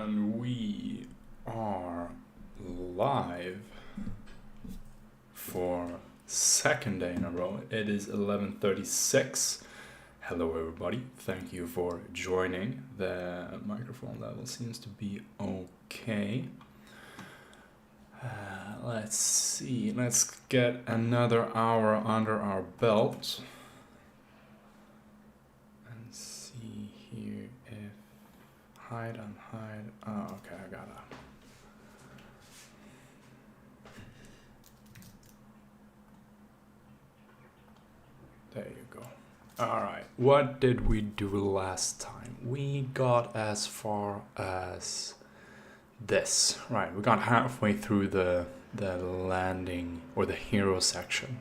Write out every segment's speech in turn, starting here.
And we are live for second day in a row. It is 11:36. Hello everybody, thank you for joining. The microphone level seems to be okay. Let's see, let's get another hour under our belt. And see here if hide and hide. Oh, okay, I gotta. There you go. All right, what did we do last time? We got as far as this, right? We got halfway through the landing or the hero section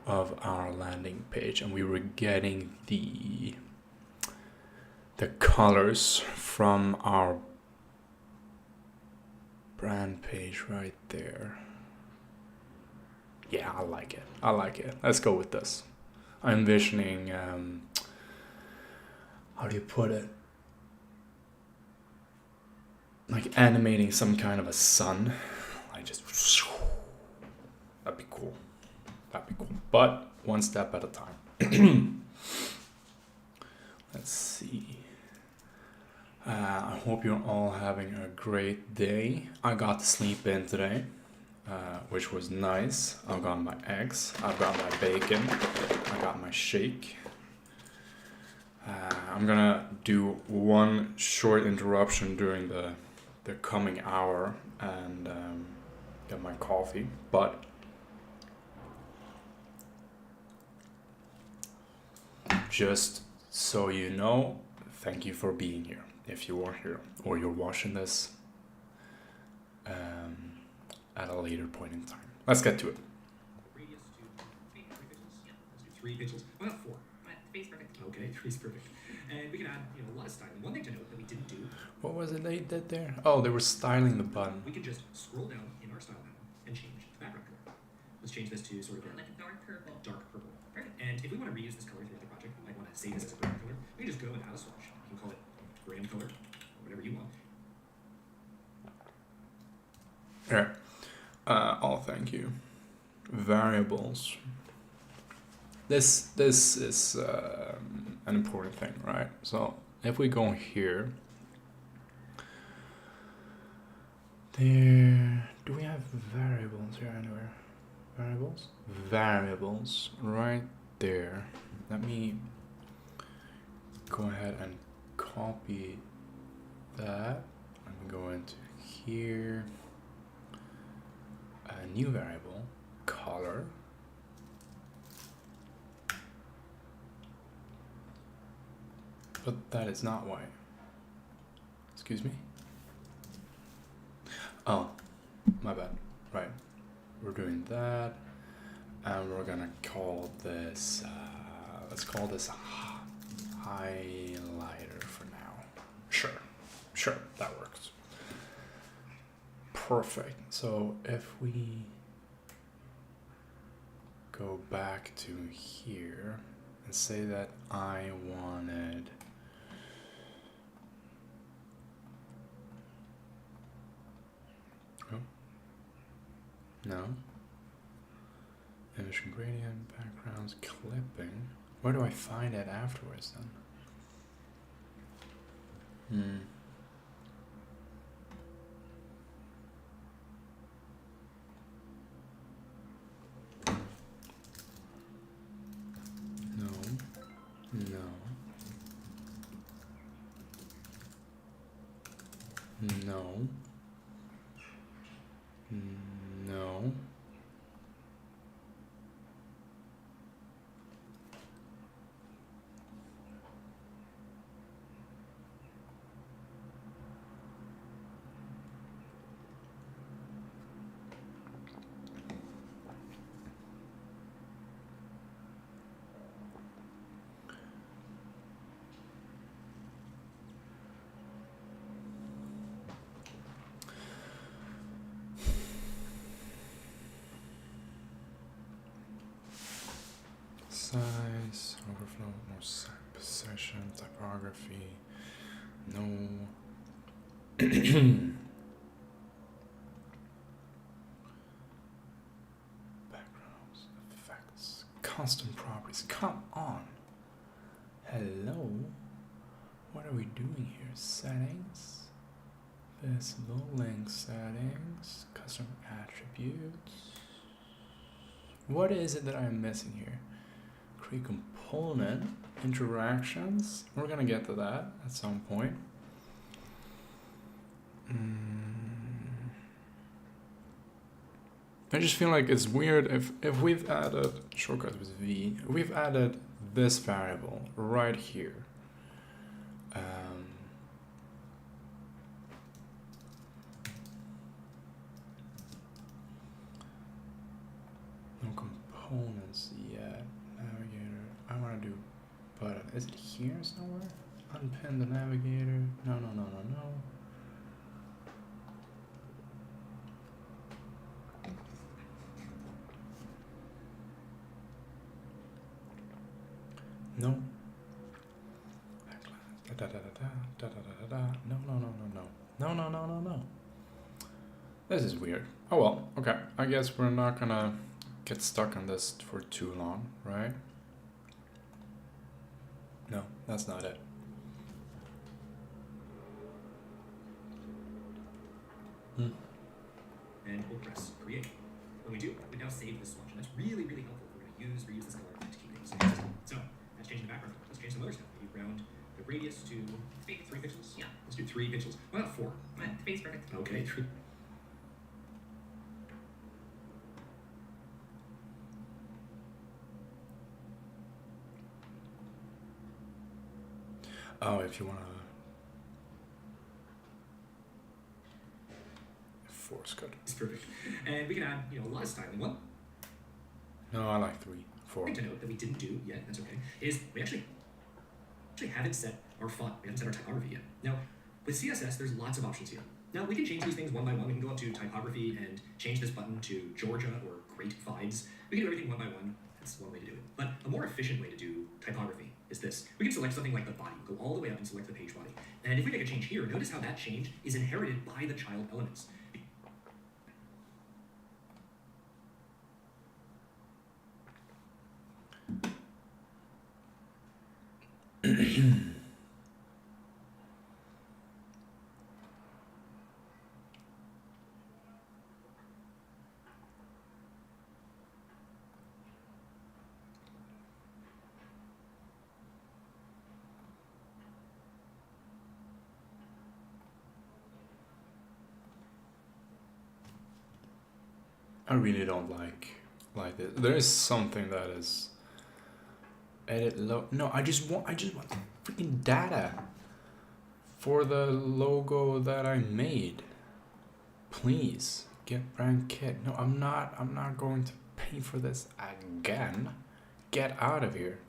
of our landing page, and we were getting the colors from our brand page right there. Yeah, I like it. I like it. Let's go with this. I'm envisioning, how do you put it? Like animating some kind of a sun. Like just, that'd be cool. That'd be cool. But one step at a time. Let's see. I hope you're all having a great day. I got to sleep in today, which was nice. I've got my eggs, I've got my bacon, I got my shake. I'm gonna do one short interruption during the coming hour and get my coffee, but just so you know, thank you for being here. If you are here or you're watching this at a later point in time. Let's get to it. Radius to 3 pixels. Yeah, let's do 3 pixels. Why not 4? Three's perfect. Okay, 3's perfect. And we can add, a lot of styling. One thing to note that we didn't do. What was it they did there? Oh, they were styling the button. We can just scroll down in our style panel and change the background color. Let's change this to sort of like a dark purple. Dark purple. Perfect. And if we want to reuse this color throughout the project, we might want to save this as a brand color. We can just go and add a swatch. You can call it brand color or whatever you want. Here. Thank you. Variables. This is an important thing, right? So if we go here, do we have variables here anywhere? Variables right there. Let me go ahead and copy that and go into here. A new variable, color. But that is not white. Excuse me? Oh, my bad. Right. We're doing that. And we're gonna call this, let's call this a highlighter for now. Sure, that works. Perfect. So if we go back to here and say that I wanted no image and gradient, backgrounds, clipping. Where do I find it afterwards then? No. Size, overflow, no position, typography, no Backgrounds, effects, custom properties. Come on. Hello. What are we doing here? Settings, visible link settings, custom attributes. What is it that I'm missing here? Create component, interactions. We're gonna get to that at some point. I just feel like it's weird if we've added shortcut with V, we've added this variable right here. No components yet. Navigator. I want to do button. Is it here somewhere? Unpin the navigator. No. No. No. This is weird. Oh well, okay. I guess we're not gonna get stuck on this for too long, right? No, that's not it. And we'll press create. When we do, we now save this swatch, and that's really, really helpful. We're going to reuse this color to keep things consistent. So that's changing the background. Let's change some other stuff. We round the radius to 3 pixels. Yeah, let's do 3 pixels. Why not 4? Face perfect. Okay, 3. Oh, if you wanna force good. It's perfect. And we can add, a lot of styling. One No, I like 3, 4. thing to note that we didn't do yet, that's okay, is we actually haven't set our font, we haven't set our typography yet. Now, with CSS, there's lots of options here. Now, we can change these things one by one. We can go up to typography and change this button to Georgia or Great Fives. We can do everything one by one. That's one way to do it. But a more efficient way to do typography is this. We can select something like the body, go all the way up and select the page body. And if we make a change here, notice how that change is inherited by the child elements. I really don't like this. There is something that is edit low. No, I just want freaking data for the logo that I made. Please get brand kit. No, I'm not going to pay for this again. Get out of here.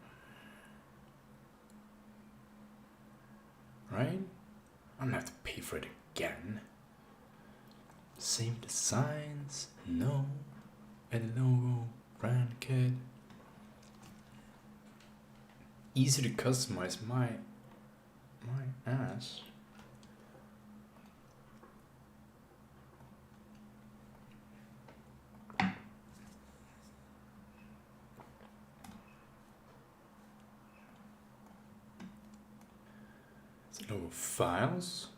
Right? I'm gonna have to pay for it again. Save designs. No. Edit logo. Brand kit. Easy to customize. My ass. Logo files.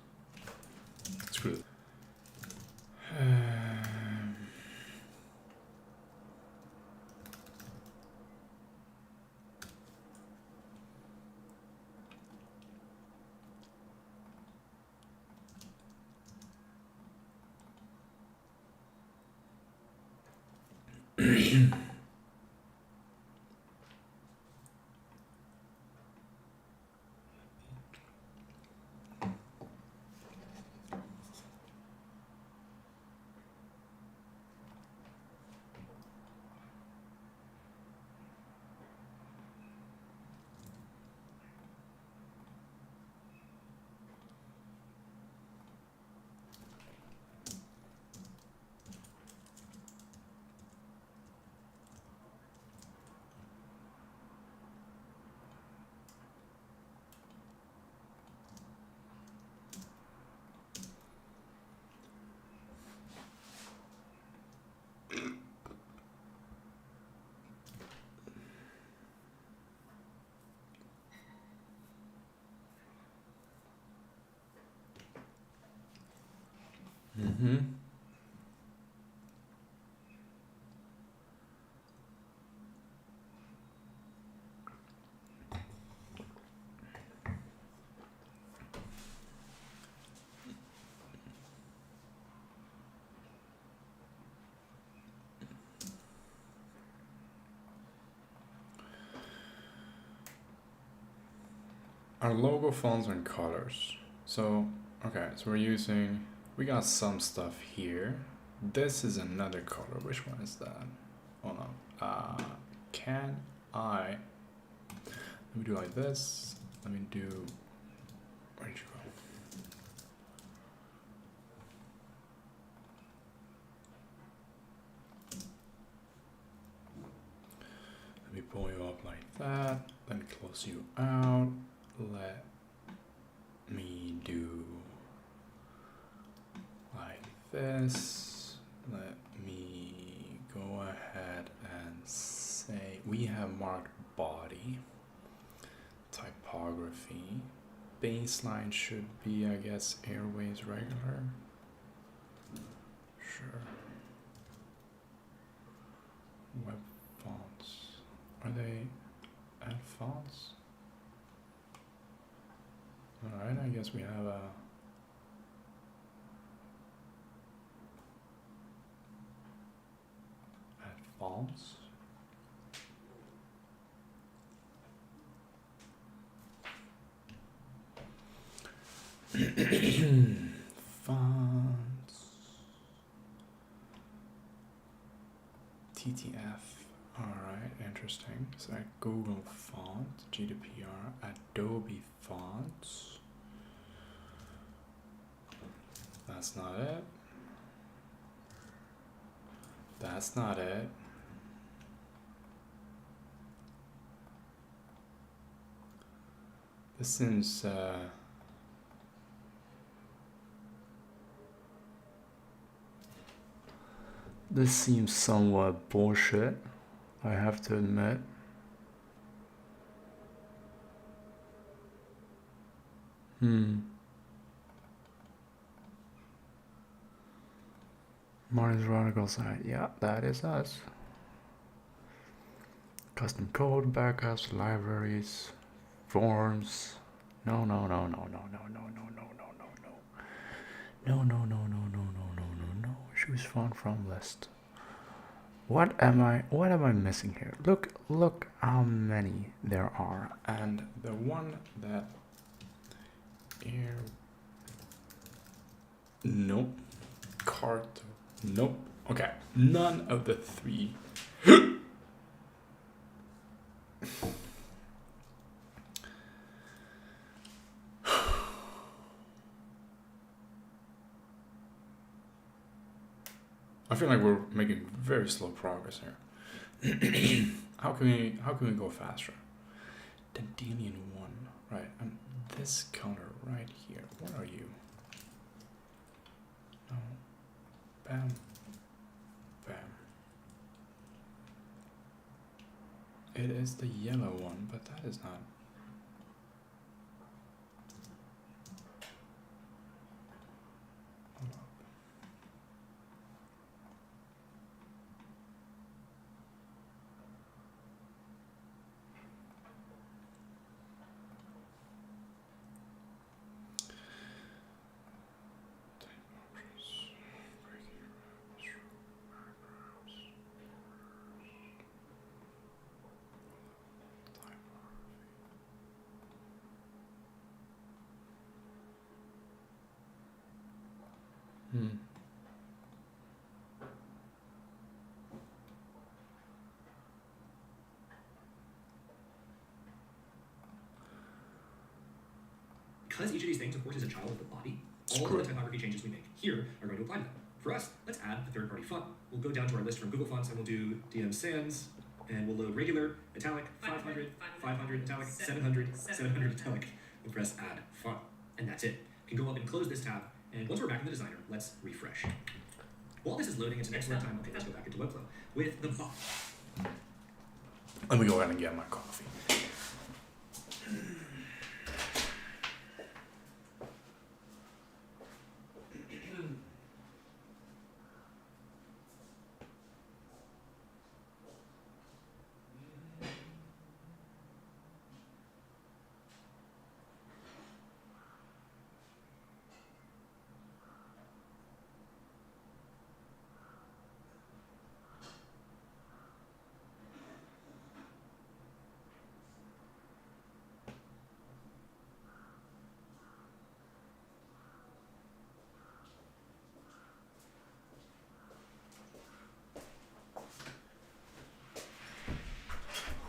Screw it. Mm-hmm. Our logo fonts and colors. So, okay, so we got some stuff here. This is another color. Which one is that? Oh no. Can I, let me do like this. Let me do, where'd you go? Let me pull you up like that. Let me close you out. Let me do like this. Let me go ahead and say we have marked body, typography, baseline should be, I guess, airways regular. Sure. Web fonts. Are they add fonts? Alright, I guess we have a add fonts. Fonts. TTF. Alright, interesting. So Google font, GDPR, Adobe fonts. That's not it. That's not it. This seems this seems somewhat bullshit, I have to admit. Martin's Radical side, yeah, that is us. Custom code, backups, libraries, forms. No. Choose font from list. What am I missing here? Look how many there are. And the one that nope. Cart. Nope. Okay. None of the three. I feel like we're making very slow progress here. How can we go faster? Dandelion 1, right? And this color right here. What are you? No. Bam. Bam. It is the yellow one, but that is not. Hold up. Because each of these things, of course, is a child of the body, all of the typography changes we make here are going to apply to them. For us, let's add a third-party font. We'll go down to our list from Google Fonts and we'll do DM Sans, and we'll load regular, italic, 500, 500 italic, 700, 700 italic. We'll press add font, and that's it. We can go up and close this tab, and once we're back in the designer, let's refresh. While this is loading, it's an excellent time. Okay, let's go back into Webflow with the font. Let me go ahead and get my coffee.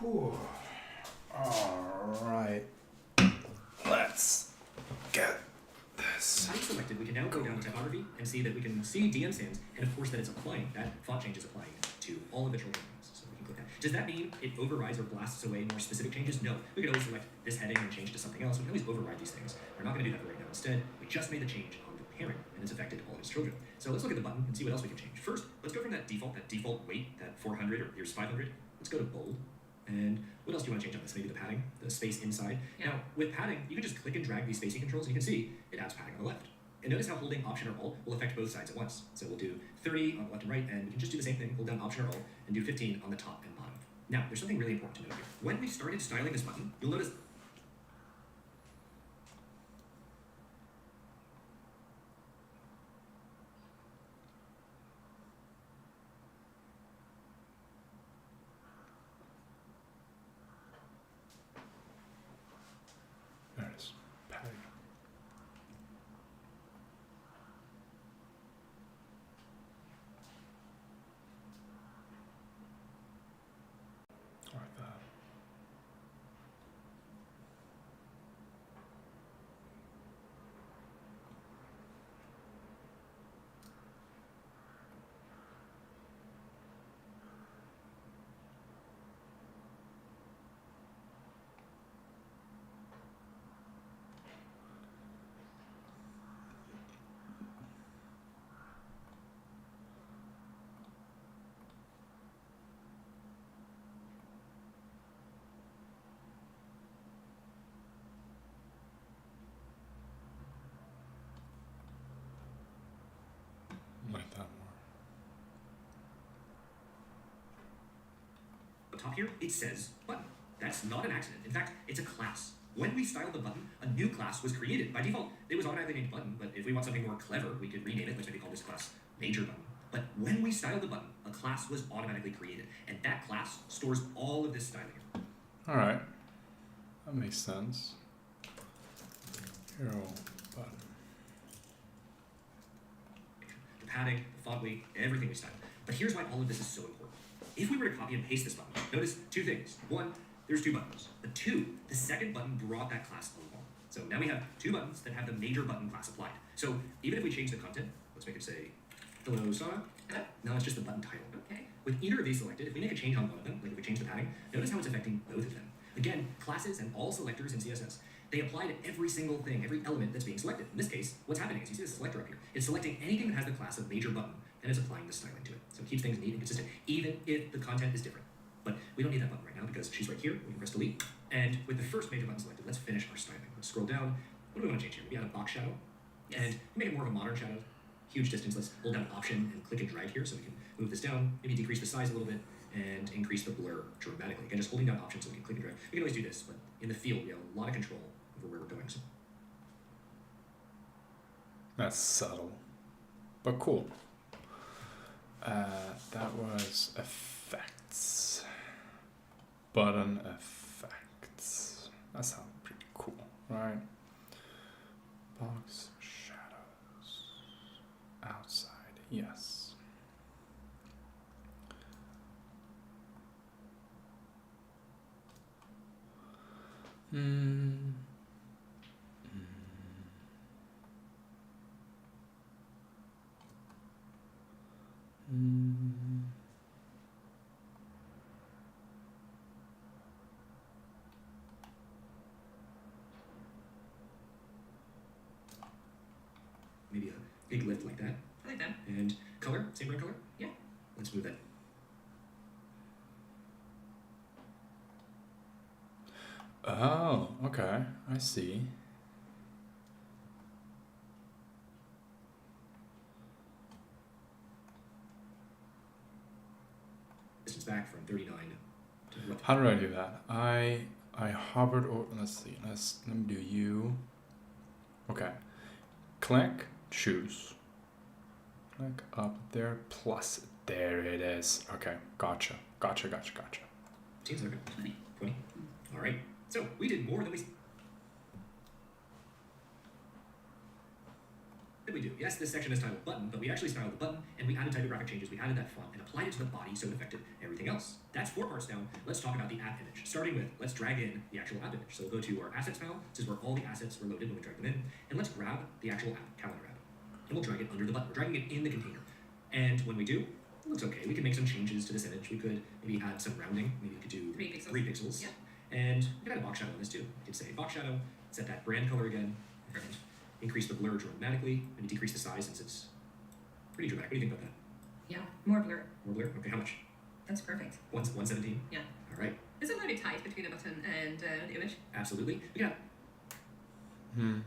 Whew. All right. Let's get this. Having selected, we can now go down to typography and see that we can see DM sans, and of course that it's applying, that font change is applying to all of the children names. So we can click that. Does that mean it overrides or blasts away more specific changes? No. We could always select this heading and change it to something else. We can always override these things. We're not going to do that right now. Instead, we just made the change on the parent, and it's affected all of his children. So let's look at the button and see what else we can change. First, let's go from that default weight, that 400, or here's 500. Let's go to bold. And what else do you want to change on this? Maybe the padding, the space inside. Yeah. Now, with padding, you can just click and drag these spacing controls, and you can see it adds padding on the left. And notice how holding Option or Alt will affect both sides at once. So we'll do 30 on the left and right, and we can just do the same thing, hold down Option or Alt, and do 15 on the top and bottom. Now, there's something really important to note here. When we started styling this button, you'll notice There it is. Padding. Like that. Like that more. up top here, it says button. That's not an accident. In fact, it's a class. When we styled the button, a new class was created by default. It was automatically named button, but if we want something more clever, we could rename it. Let's maybe call this class major button. But when we styled the button, a class was automatically created, and that class stores all of this styling. All right. That makes sense. Hero button. The padding, the font weight, everything we styled. But here's why all of this is so important. If we were to copy and paste this button, notice two things. One, there's two buttons. But two, the second button brought that class along. So now we have two buttons that have the major button class applied. So even if we change the content, let's make it say, hello, Sana. Now it's just the button title. Okay. With either of these selected, if we make a change on one of them, like if we change the padding, notice how it's affecting both of them. Again, classes and all selectors in CSS, they apply to every single thing, every element that's being selected. In this case, what's happening is you see the selector up here. It's selecting anything that has the class of major button, and it's applying the styling to it. So it keeps things neat and consistent, even if the content is different. But we don't need that button right now because she's right here. We can press delete. And with the first major button selected, let's finish our styling. Let's scroll down. What do we want to change here? Maybe add a box shadow. Yes. And make it more of a modern shadow. Huge distance. Let's hold down Option and click and drag here so we can move this down. Maybe decrease the size a little bit and increase the blur dramatically. Again, just holding down Option so we can click and drag. We can always do this, but in the field, we have a lot of control over where we're going. So That's subtle, but cool. That was effects. Button effects. That sounds pretty cool, right? Box shadows. Outside, yes. maybe a big lift like that. I like that. And color, same bright color? Yeah. Let's move that. Oh, okay. I see. Distance back from 39 to what? How do I do that? I hovered over. Let's see. Let me do U. Okay. Click. Choose. Click up there. Plus. There it is. Okay. Gotcha. Seems like 20. All right. So we did more than we. did we do? Yes, this section is titled button, but we actually styled the button and we added typographic changes. We added that font and applied it to the body so it affected everything else. That's 4 parts down. Let's talk about the app image. Starting with, let's drag in the actual app image. So we'll go to our assets file. This is where all the assets were loaded when we dragged them in. And let's grab the actual app, calendar app. And we'll drag it under the button. We're dragging it in the container. And when we do, it looks okay. We can make some changes to this image. We could maybe add some rounding. Maybe we could do 3 pixels. Yeah. And we could add a box shadow on this too. We could say box shadow, set that brand color again, and increase the blur dramatically, maybe decrease the size since it's pretty dramatic. What do you think about that? Yeah, more blur. More blur? Okay, how much? That's perfect. 117? Yeah. All right. Is it really tight between the button and the image? Absolutely. We can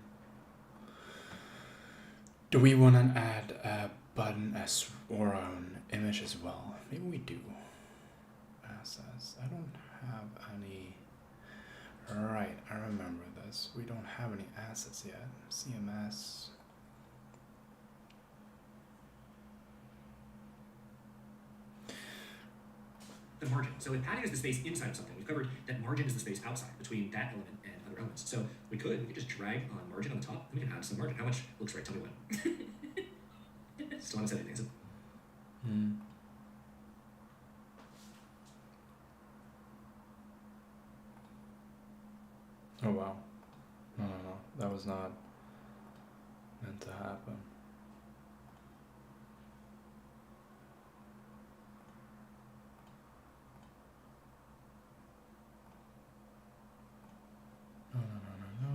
Do we want to add a button as or an image as well? Maybe we do. Assets. I don't have any. Right, I remember this. We don't have any assets yet. CMS. the margin. So if padding is the space inside of something, we've covered that margin is the space outside between that element and other elements. So we could just drag on margin on the top, and we can add some margin. How much looks right? Tell me when. Still haven't said anything, is it? Oh wow. No. That was not meant to happen. No.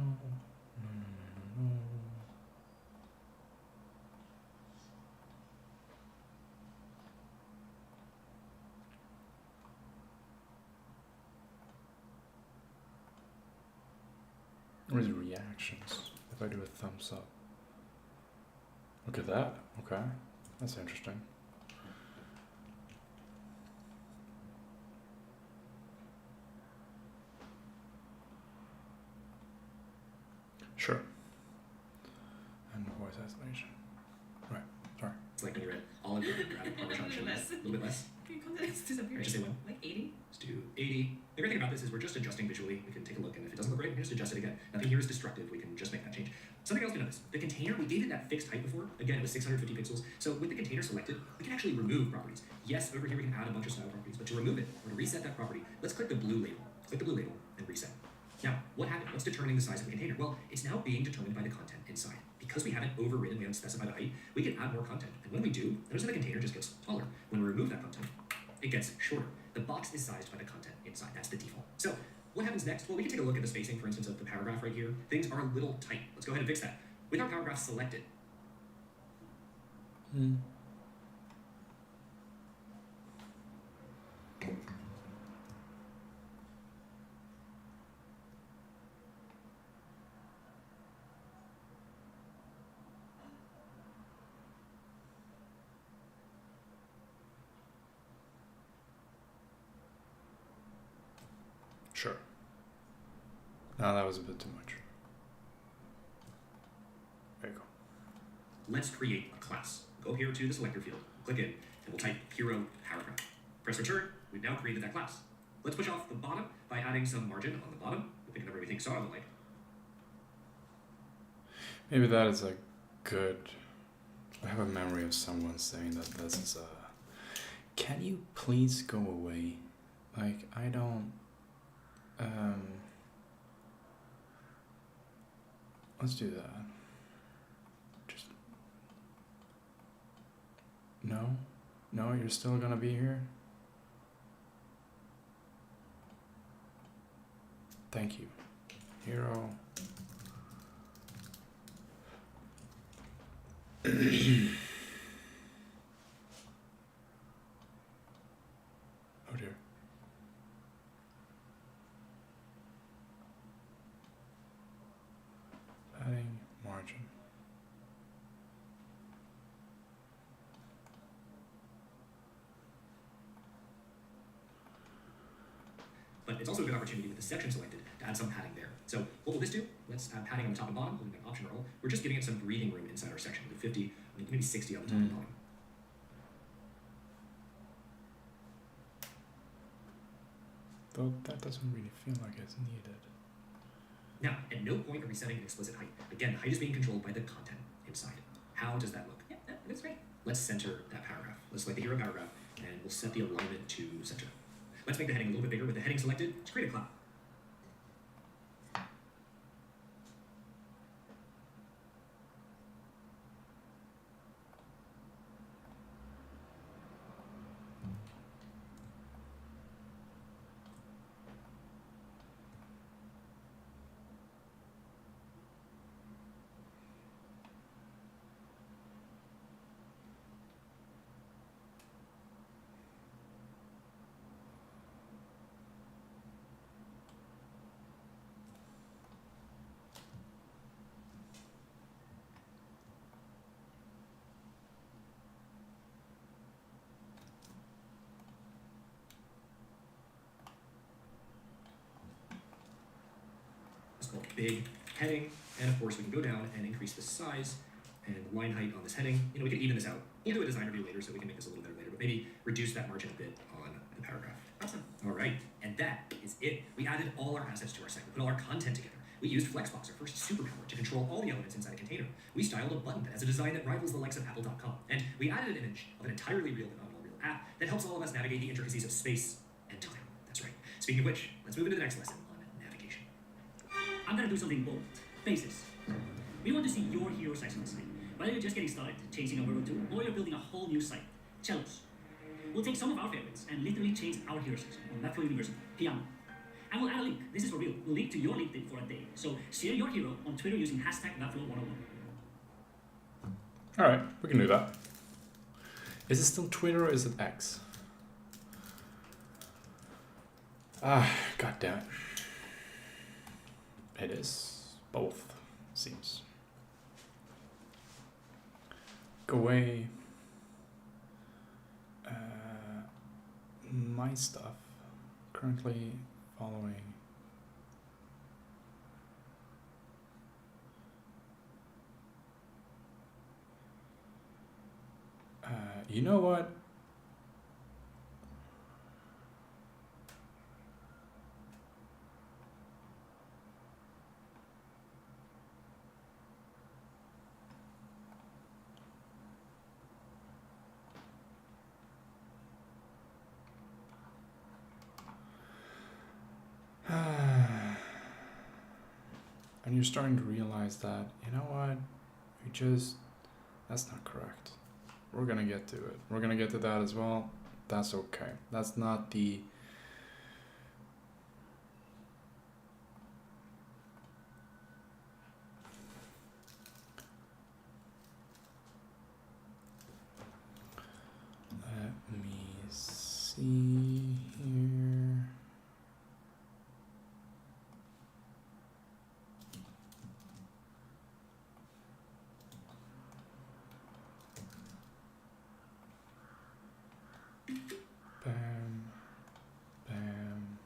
Where's reactions? If I do a thumbs up. Look at that. Okay. That's interesting. Sure. And voice isolation. Right. Sorry. It's like when you're at Olive Garden, grab a Parmesan cheese. A little bit less. It's disappearing. Just say when. Like 80? Let's do 80. The great thing about this is we're just adjusting visually. We can take a look, and if it doesn't look right, we can just adjust it again. Nothing here is destructive. We can just make that change. Something else to notice. The container, we gave it that fixed height before. Again, it was 650 pixels. So with the container selected, we can actually remove properties. Yes, over here we can add a bunch of style properties, but to remove it, or to reset that property, let's click the blue label. Click the blue label and reset. Now, what happened? What's determining the size of the container? Well, it's now being determined by the content inside. Because we haven't overridden, we haven't specified the height, we can add more content. And when we do, notice that the container just gets taller. When we remove that content, it gets shorter. The box is sized by the content inside. That's the default. So what happens next? Well, we can take a look at the spacing, for instance, of the paragraph right here. Things are a little tight. Let's go ahead and fix that. With our paragraph selected, Sure. No, that was a bit too much. There you go. let's create a class. Go here to the selector field, click it, and we'll type hero paragraph. Press return. We've now created that class. Let's push off the bottom by adding some margin on the bottom. We'll pick a number we think saw it like. Maybe that is a good. I have a memory of someone saying that this is a. Can you please go away? Like, I don't. Let's do that. Just. No? No, you're still gonna be here? Thank you. Hero. Oh dear. Adding margin. But it's also a good opportunity with the section selected to add some padding there. So what will this do? Let's add padding on the top and bottom. We'll leave an option roll. We're just giving it some breathing room inside our section. We'll do 50, maybe 60 on the top and bottom. Though that doesn't really feel like it's needed. Now, at no point are we setting an explicit height. Again, height is being controlled by the content inside. How does that look? Yeah, that looks great. Let's center that paragraph. Let's select the hero paragraph, and we'll set the alignment to center. Let's make the heading a little bit bigger. With the heading selected, let's create a cloud. Called big heading, and of course we can go down and increase the size and line height on this heading. You know, we can even this out. We'll do a design review later, so we can make this a little better later, but maybe reduce that margin a bit on the paragraph. Awesome. All right, and that is it. We added all our assets to our site. We put all our content together. We used Flexbox, our first superpower, to control all the elements inside a container. We styled a button that has a design that rivals the likes of Apple.com, and we added an image of an entirely real but not at all real app that helps all of us navigate the intricacies of space and time. That's right. Speaking of which, let's move into the next lesson on navigation. I'm gonna do something bold. Basis. We want to see your hero sites on the site. Whether you're just getting started, chasing a word or two, or you're building a whole new site, tell us. We'll take some of our favorites and literally change our hero section on Webflow University, Piano. And we'll add a link. This is for real. We'll link to your LinkedIn for a day. So share your hero on Twitter using hashtag Webflow101. All right, we can do that. Is it still Twitter or is it X? Ah, god damn it. It is both, seems. Go away. My stuff. Currently following. You know what? And you're starting to realize that, you know what? That's not correct. We're gonna get to it. We're gonna get to that as well. That's okay. That's not the... Let me see here. Bam, bam.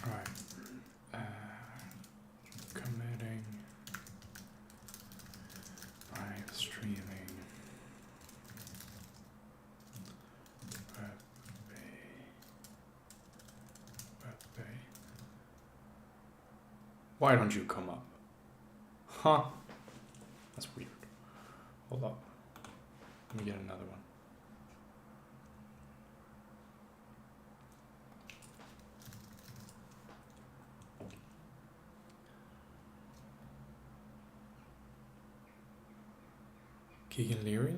All right. Committing. Live streaming. Web pay. Why don't you come up? Huh? That's weird. Hold up. Let me get another one. Keegan Leary?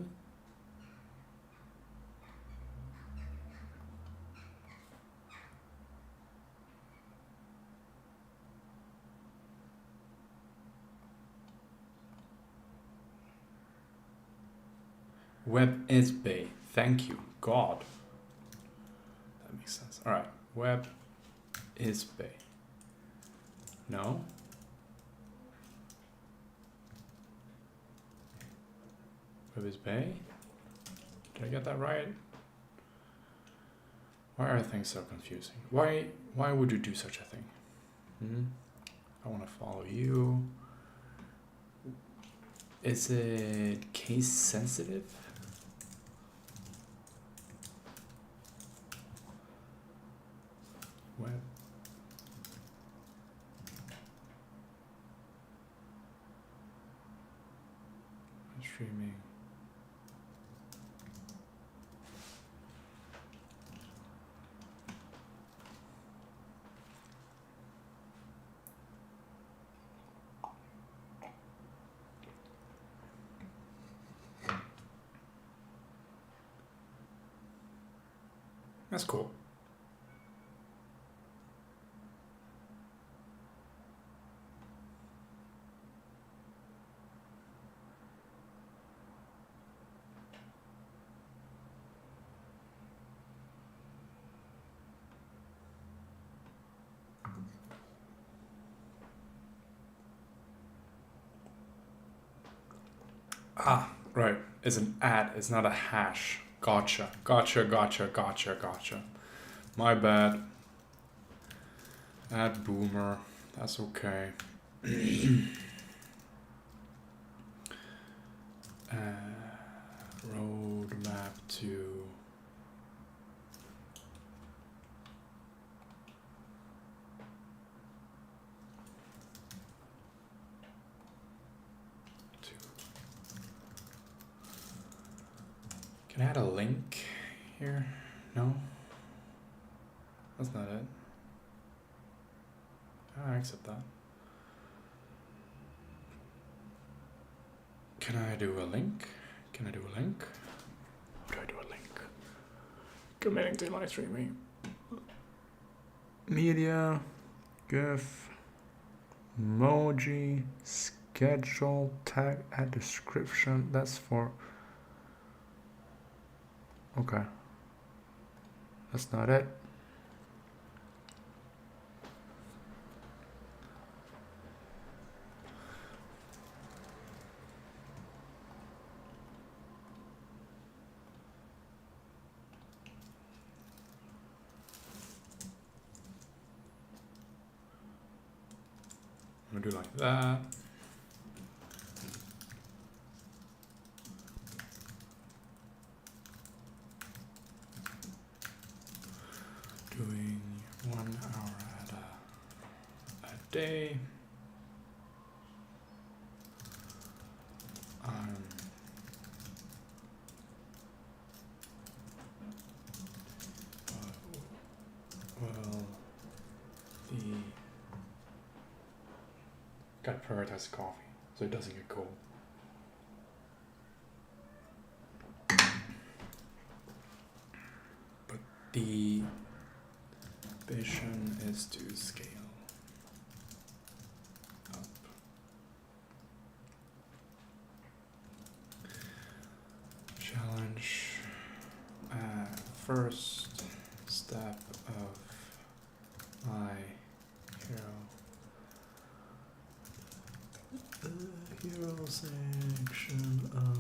Web is Bay. Thank you, God. That makes sense. All right. Web is Bay. No? Web is Bay? Did I get that right? Why are things so confusing? Why would you do such a thing? I want to follow you. Is it case sensitive? streaming. That's cool. Ah, right. It's an add. It's not a hash. Gotcha. Gotcha. My bad. Add boomer. That's okay. Roadmap to Can I add a link here? No? That's not it. I accept that. Can I do a link? Can I do a link? Do I do a link? Committing to live streaming. Media, GIF, emoji, schedule, tag, add description. That's for. Okay. That's not it. I'm gonna do like that. Doing 1 hour at a day. Well, the got to prioritize the coffee so it doesn't get cold. But the vision is to scale up. Challenge. First step of my hero section of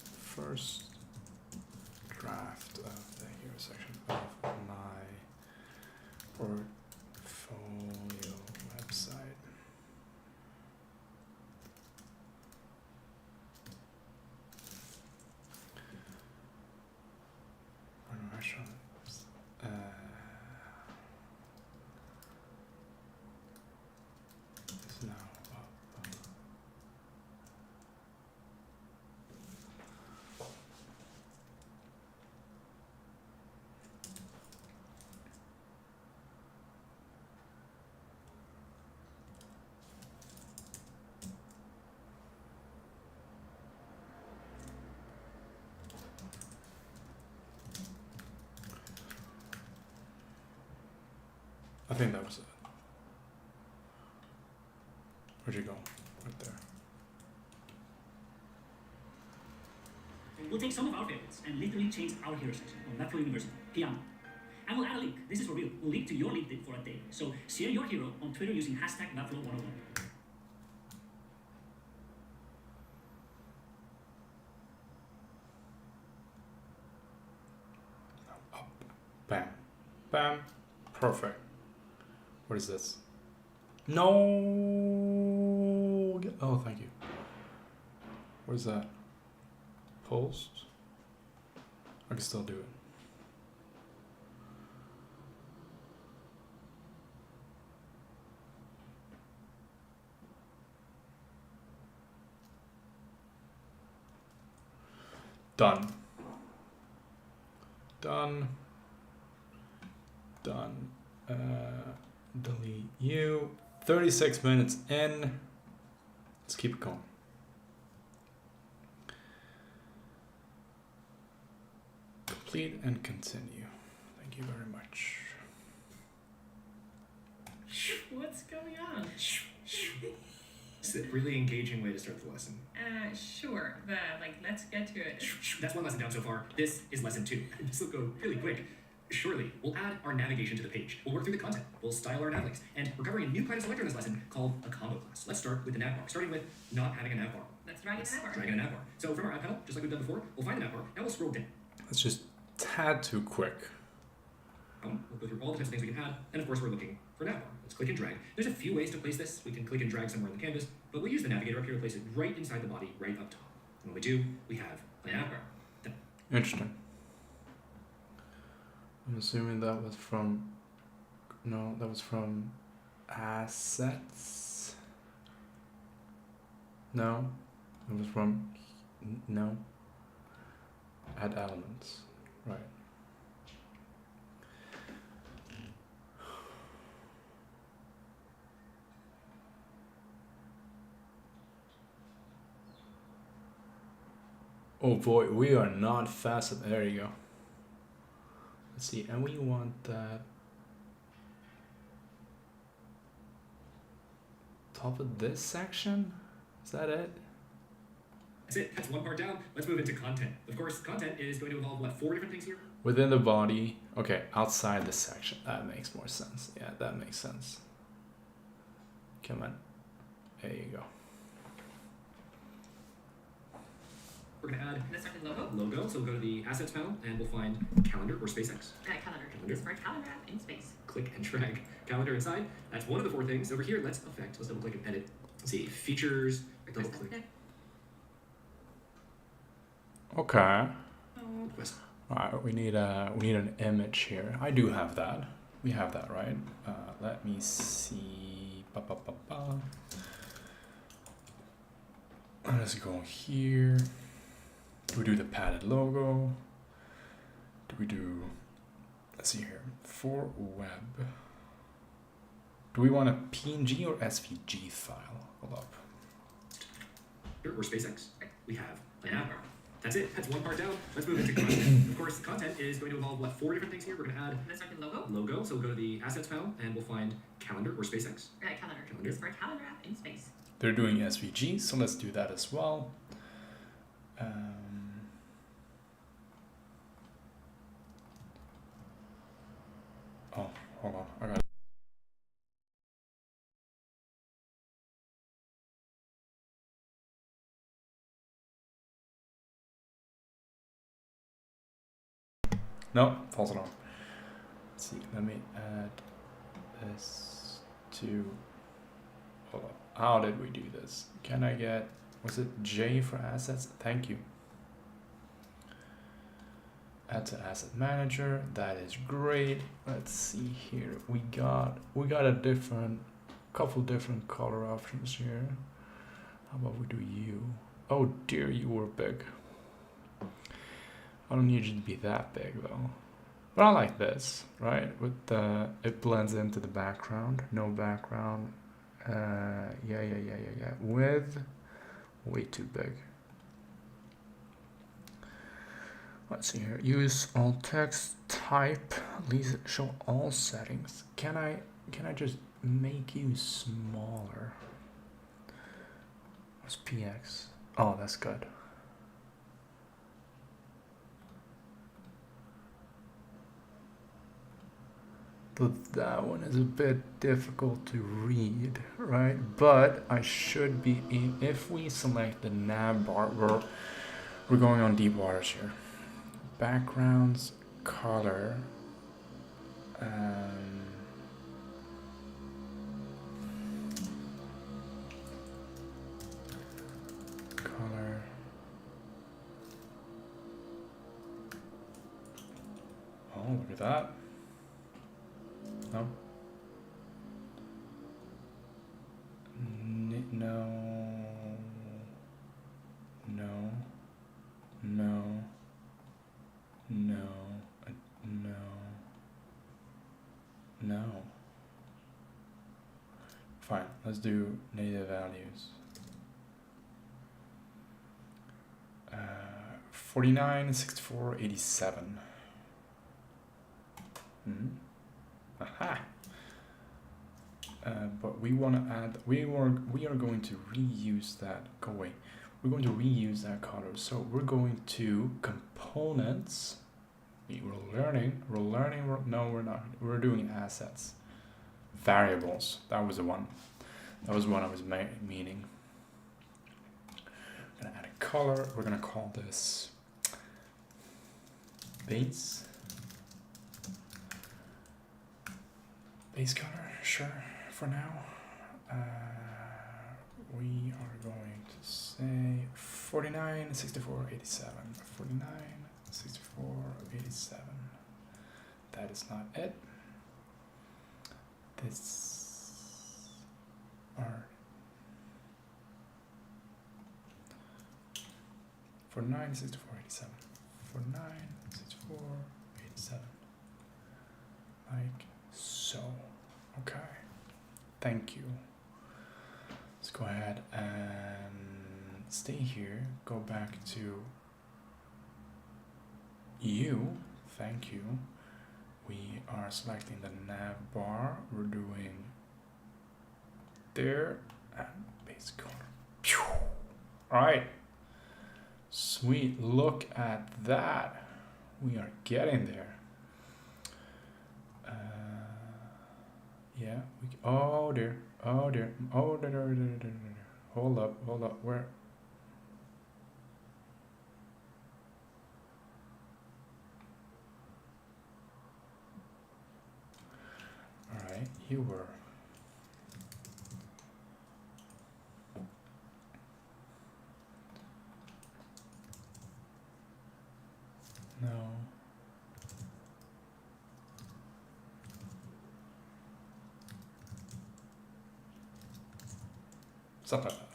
first draft of the hero section of my portfolio website. Is now up. I think that was it. Where'd you go? Right there. We'll take some of our favorites and literally change our hero section on Webflow University, Piano. And we'll add a link. This is for real. We'll link to your LinkedIn for a day. So share your hero on Twitter using hashtag Webflow101. Up. Bam. Bam. Perfect. What is this? No. Oh, thank you. What is that? Post? I can still do it. Done. Done. Done. Delete you. 36 minutes in. Let's keep it going. Complete and continue. Thank you very much. What's going on? It's a really engaging way to start the lesson. Sure, but let's get to it. That's one lesson down so far. This is lesson 2. This will go really quick. Shortly, we'll add our navigation to the page. We'll work through the content. We'll style our nav links. And we're covering a new kind of selector in this lesson called a combo class. Let's start with the nav bar, starting with not having a nav bar. Let's drag in a nav bar. Drag in a nav bar. So from our app panel, just like we've done before, we'll find the nav bar. Now we'll scroll down. That's just tad too quick. We'll go through all the types of things we can add. And of course, we're looking for nav bar. Let's click and drag. There's a few ways to place this. We can click and drag somewhere on the canvas, but we'll use the navigator up here to place it right inside the body, right up top. And when we do, we have a nav bar. Interesting. I'm assuming that was from, no, that was from assets. No, it was from, no, add elements, right. Oh boy, we are not fast. There you go. Let's see, and we want that top of this section. Is that it? That's it. That's one part down. Let's move into content. Of course, content is going to involve, what, 4 different things here? Within the body. Okay, outside this section. That makes more sense. Yeah, that makes sense. Come on. There you go. We're going to add Let's start with logo. logo. So we'll go to the assets panel and we'll find calendar or SpaceX. Calendar. This is for calendar app in space. Click and drag calendar inside. That's one of the 4 things. Over here, let's effect. Let's double click and edit. Let's see, features. Double click. Okay. Oh, Request. Alright, we need an image here. I do have that. We have that, right? Let me see. Let's go here. Do we do the padded logo? Do we do, let's see here, for web. Do we want a PNG or SVG file? Hold up. Here, or SpaceX. We have a nav bar. That's it. That's one part down. Let's move into content. Of course, content is going to involve, what, 4 different things here. We're going to add Let's start with logo. logo. So we'll go to the assets panel and we'll find calendar or SpaceX. Calendar. This is for calendar app in space. They're doing SVG, so let's do that as well. Oh, hold on. I got. No, false alarm. Let's see. Let me add this to. Hold up. How did we do this? Can I get, was it J for assets? Thank you. Add to asset manager. That is great. Let's see here. We got a couple different color options here. How about we do you? Oh dear, you were big. I don't need you to be that big though. But I like this, right? With the, it blends into the background. No background. Yeah. With way too big. Let's see here. Use all text type. Please show all settings. Can I just make you smaller? What's PX? Oh, that's good. But that one is a bit difficult to read, right? But I should be, if we select the nav bar, we're going on deep waters here. Backgrounds, color, color. Oh, look at that. No. No. fine. Let's do native values. 49, 64, 87. Aha. But we want to add. We are going to reuse that. Go away. We're going to reuse that color. So we're going to components. We're learning. No, we're not. We're doing assets. Variables. That was the one. That was one I was meaning. I'm gonna add a color. We're gonna call this base. Base color, sure. For now, we are going to say 49, 64, 87. 49, 64, 87. That is not it. This are 49, 64, 87. 49, 64, 87. Like so. Okay. Thank you. Let's go ahead and stay here. Go back to you. Thank you. We are selecting the nav bar. We're doing there and base color. Phew. All right. Sweet. Look at that. We are getting there. Yeah. Oh dear. Oh dear. Oh dear. Hold up. Where? All right. You were. No. Something like that.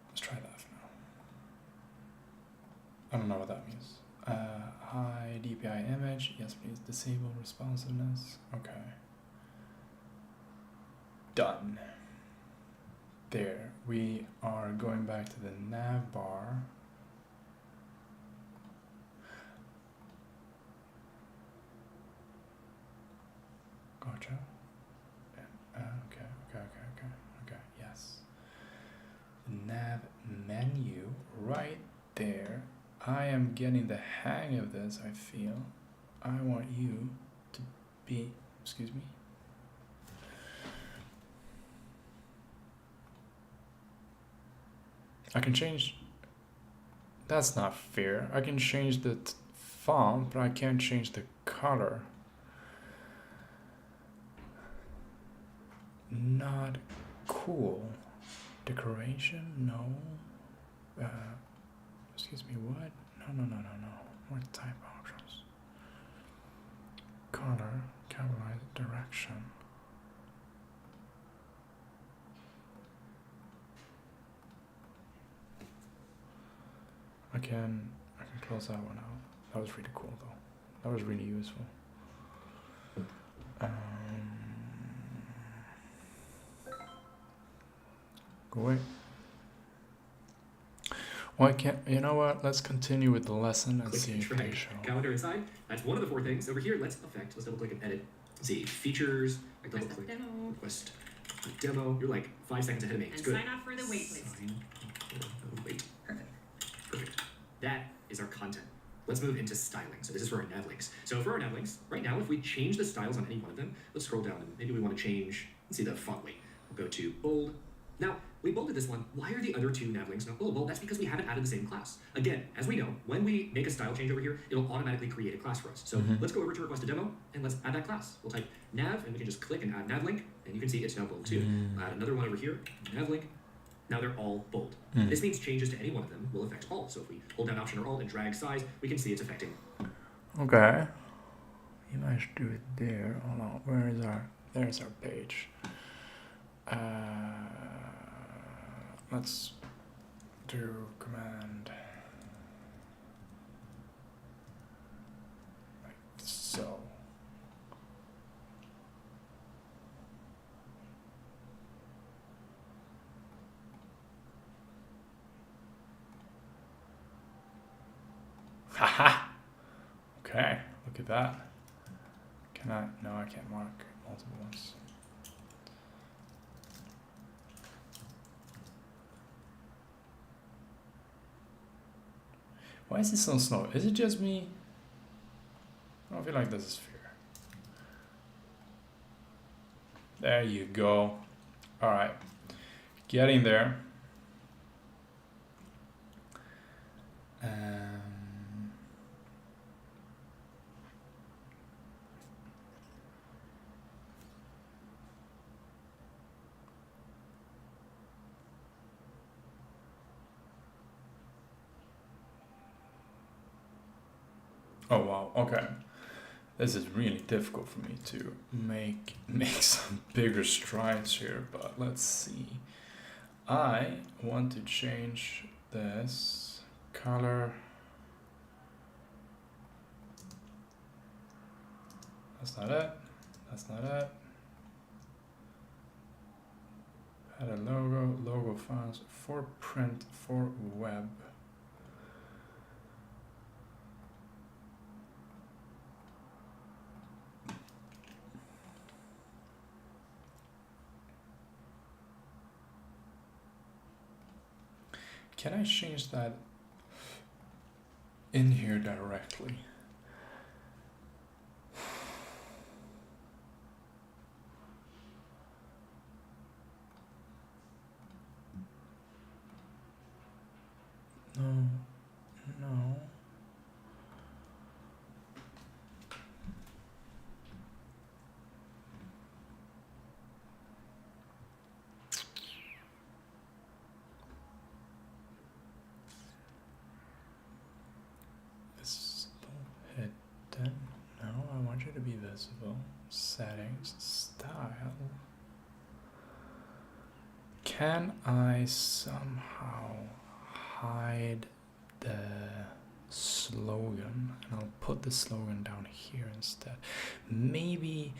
Let's try that for now. I don't know what that means. Hi, DPI image. Yes, please disable responsiveness. Okay. Done. There. We are going back to the nav bar. Gotcha. Okay, yes. Nav menu right there. I am getting the hang of this, I feel. I want you to be, excuse me. I can change, that's not fair. I can change the font, but I can't change the color. Not cool. Decoration? No. Excuse me, what? No. More type options. Color, capitalize, direction. I can close that one out. That was really cool though. That was really useful. Go away. Why can't, you know what? Let's continue with the lesson and Click see and if they drag. show. Calendar inside. That's one of the 4 things. Over here, let's double click and edit. Let's see, features. I double Request a click. demo. Request a demo. You're like 5 seconds ahead of me. It's And good. sign off for the wait list. Sign for the wait. Perfect. That is our content. Let's move into styling. So this is for our nav links. So for our nav links, right now, if we change the styles on any one of them, let's scroll down and maybe we want to change, let's see the font weight. We'll go to bold. Now, we bolded this one. Why are the other 2 nav links not bold? Well, that's because we haven't added the same class. Again, as we know, when we make a style change over here, it'll automatically create a class for us. So let's go over to request a demo and let's add that class. We'll type nav and we can just click and add nav link and you can see it's now bold too. Add another one over here, nav link. Now they're all bold. This means changes to any one of them will affect all. So if we hold down Option or Alt and drag size, we can see it's affecting. Okay. You might do it there. Hold on. Where is our? There's our page. Let's do command like so. Haha. Okay, look at that. Can I? No, I can't mark multiple ones. Why is this so slow? Is it just me? I don't feel like this is fair. There you go. All right, getting there. Oh wow, okay. This is really difficult for me to make some bigger strides here, but let's see. I want to change this color. That's not it. That's not it. Add a logo files for print, for web. Can I change that in here directly? No, no. It's hidden. No, I want you to be visible. Settings, style. Can I somehow hide the slogan? And I'll put the slogan down here instead. Maybe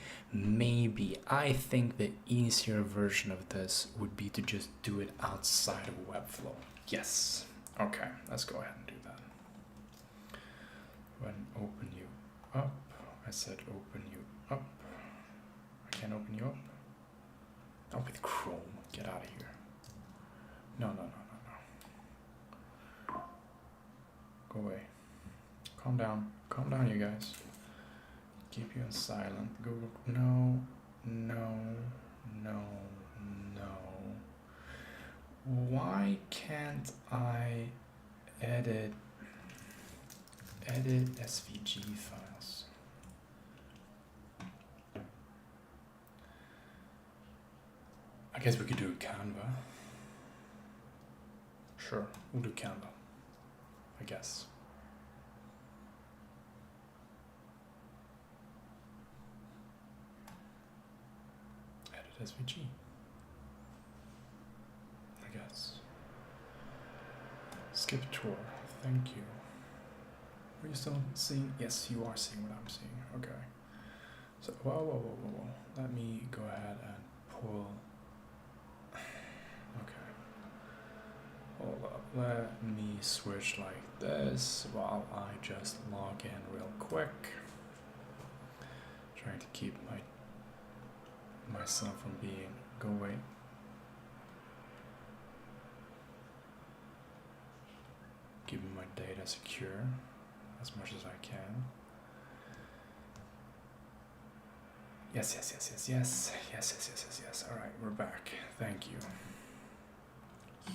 I think the easier version of this would be to just do it outside of Webflow. Yes. Okay, let's go ahead and do that. When open you up, I said open you up. I can't open you up. Not with Chrome. Get out of here. No. Go away. Calm down, you guys. Keep you on silent. Google. No. Why can't I edit SVG files? I guess we could do Canva. Sure, we'll do Canva, I guess. Edit SVG, I guess. Skip tour, thank you. Are you still seeing? Yes, you are seeing what I'm seeing, okay. So, whoa. Let me go ahead and pull. Okay. Hold up. Let me switch like this while I just log in real quick. Trying to keep myself from being go away. Keeping my data secure as much as I can. Yes. All right, we're back. Thank you.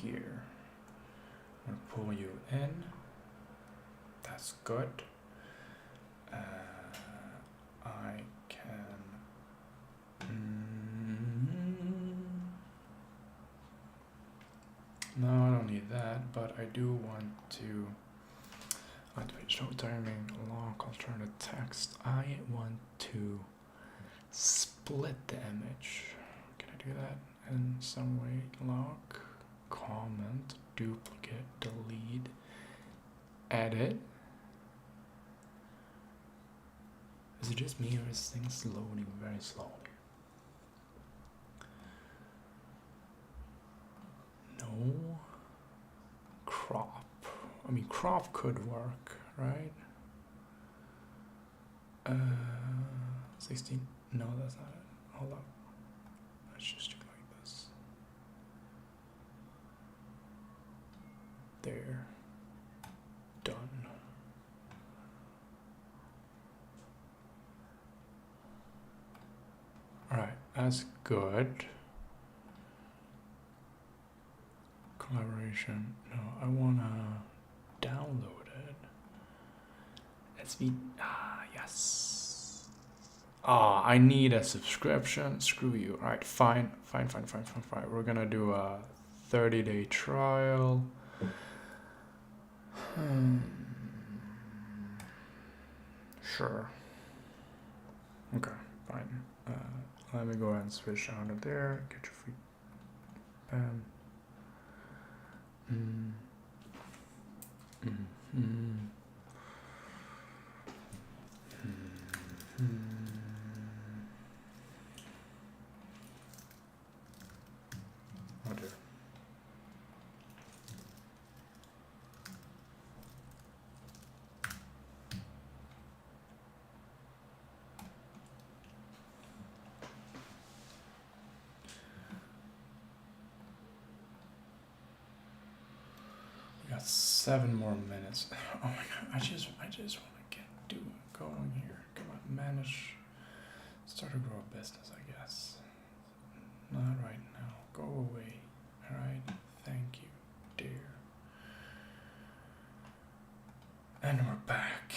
Here, I'm gonna pull you in. That's good. I can. No, I don't need that, but I do want to. Show timing, lock, alternative text. I want to split the image. Can I do that in some way? Lock, comment, duplicate, delete, edit. Is it just me or is things loading very slowly? No. Crop. I mean, crop could work. right? 16. No, that's not it. Hold up. Let's just do like this. There. Done. Alright, that's good. Collaboration. No, I wanna download it. Yes. I need a subscription. Screw you. Alright, fine. We're gonna do a 30-day trial. Sure. Okay, fine. Let me go ahead and switch out of there. Get your free. Bam. Oh dear. We got 7 more minutes. Oh my god! I just want to get going here. Come on, manage. Start to grow a business, I guess. Not right now. Go away. Alright? Thank you, dear. And we're back.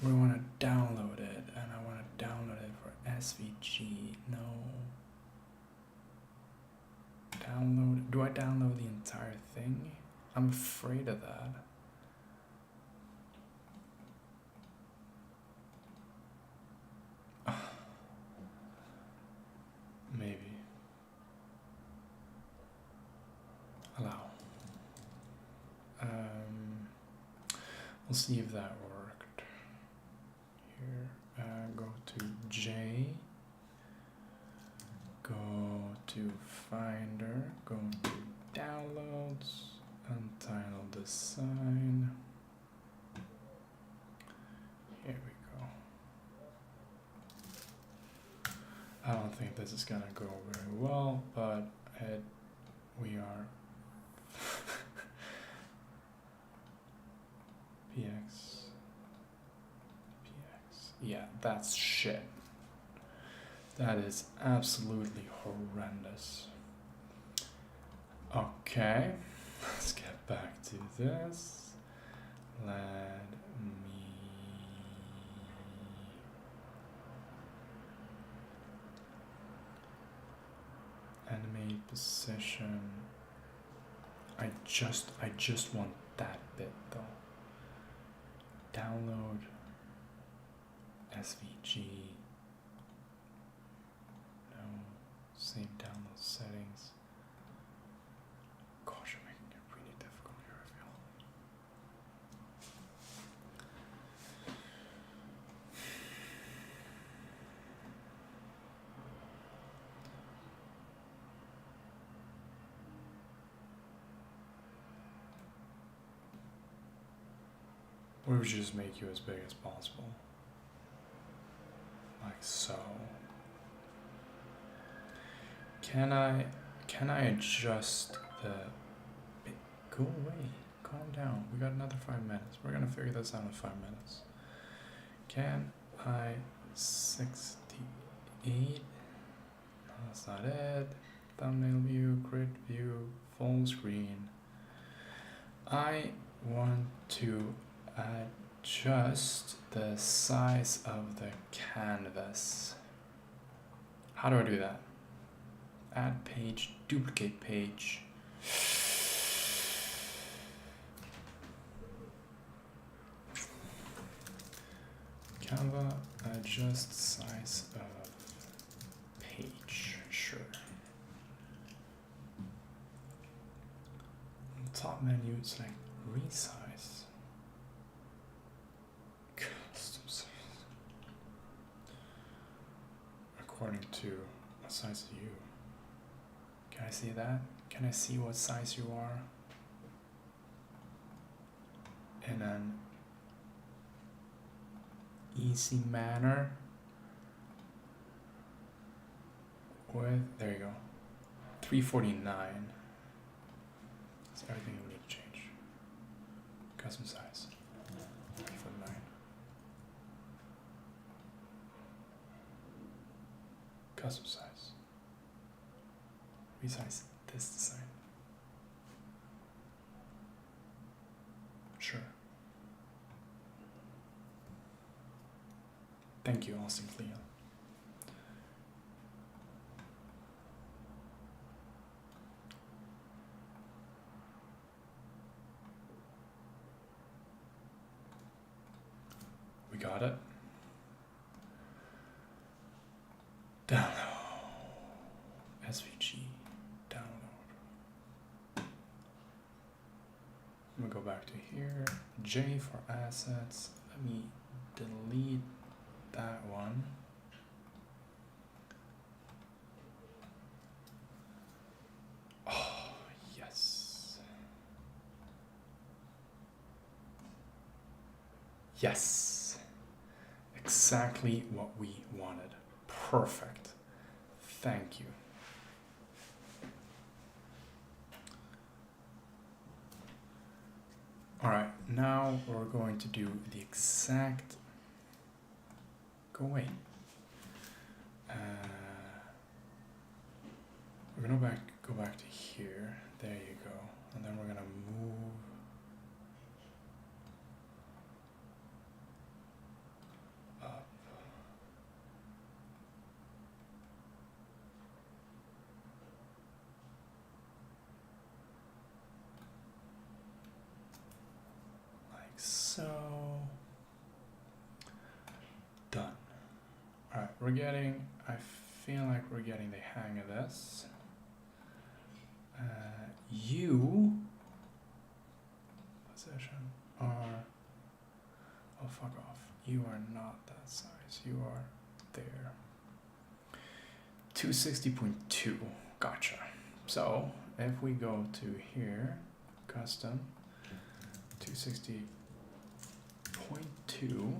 We want to download it, and I want to download it for SVG. No. Download. Do I download the entire thing? I'm afraid of that. Maybe. Allow. We'll see if that worked. Here, go to J. Go to Finder. Go to Downloads. Untitled Design. Here we go. I don't think this is gonna go very well, but we are PX. Yeah, that's shit. That is absolutely horrendous. Okay, let's get back to this. Let me animate position. I just want that bit though. Download SVG. No, save download settings. Gosh, I'm making it really difficult here, I feel. We would just make you as big as possible. Like so. Can I adjust the... Go away. Calm down. We got another 5 minutes. We're gonna figure this out in 5 minutes. Can I 68? No, that's not it. Thumbnail view, grid view, full screen. I want to adjust the size of the canvas. How do I do that? Add page, duplicate page. Canva, adjust size of page, sure. On the top menu, it's like resize. Custom size. According to what size are you? Can I see that? Can I see what size you are? in an easy manner with, there you go, 349. That's everything we need to change. Custom size, 349. Custom size. Resize this design. Sure. Thank you, Austin Cleo. We got it. Download. SVG. Download. I'm gonna go back to here. J for assets. Let me delete that one. Oh, yes. Yes. Exactly what we wanted. Perfect. Thank you. All right, now we're going to do the exact, go away. We're gonna go back to here, there you go. And then we're gonna move up. Like so. Done. All right, I feel like we're getting the hang of this. You position are, oh fuck off, you are not that size, you are there. 260.2, gotcha. So if we go to here, custom, 260.2,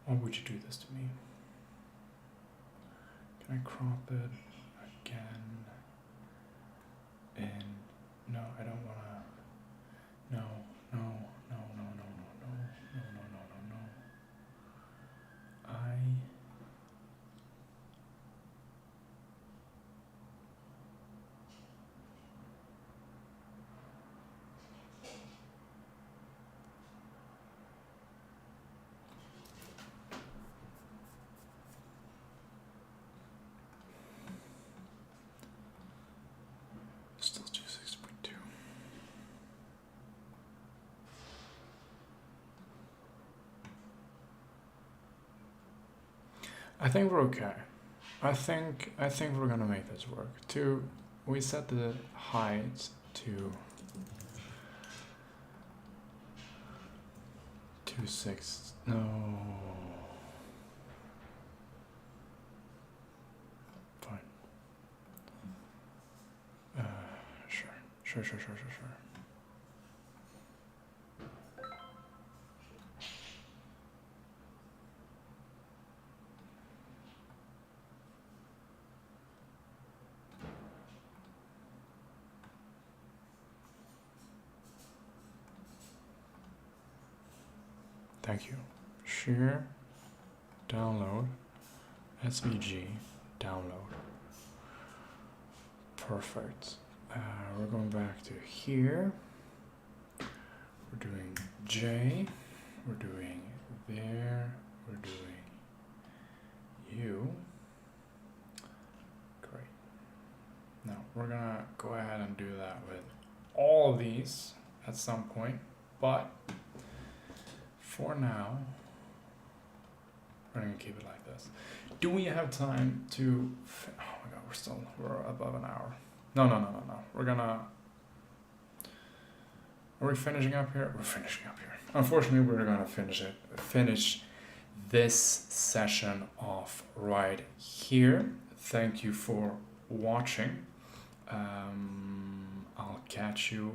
why would you do this to me? Can I crop it again? And no, I don't wanna. No, no, no, no, no, no, no, no, no, no, no, no. Still 260.2. I think we're okay. I think we're gonna make this work. We set the height to 2.6. No. Fine. Sure. Thank you. Share, download, SVG, download. Perfect. We're going back to here. We're doing J. We're doing there. We're doing U. Great. Now we're gonna go ahead and do that with all of these at some point, but for now, we're gonna keep it like this. Do we have time to? Oh my God, we're above an hour. No. We're gonna. Are we finishing up here? We're finishing up here. Unfortunately, we're gonna finish this session off right here. Thank you for watching. I'll catch you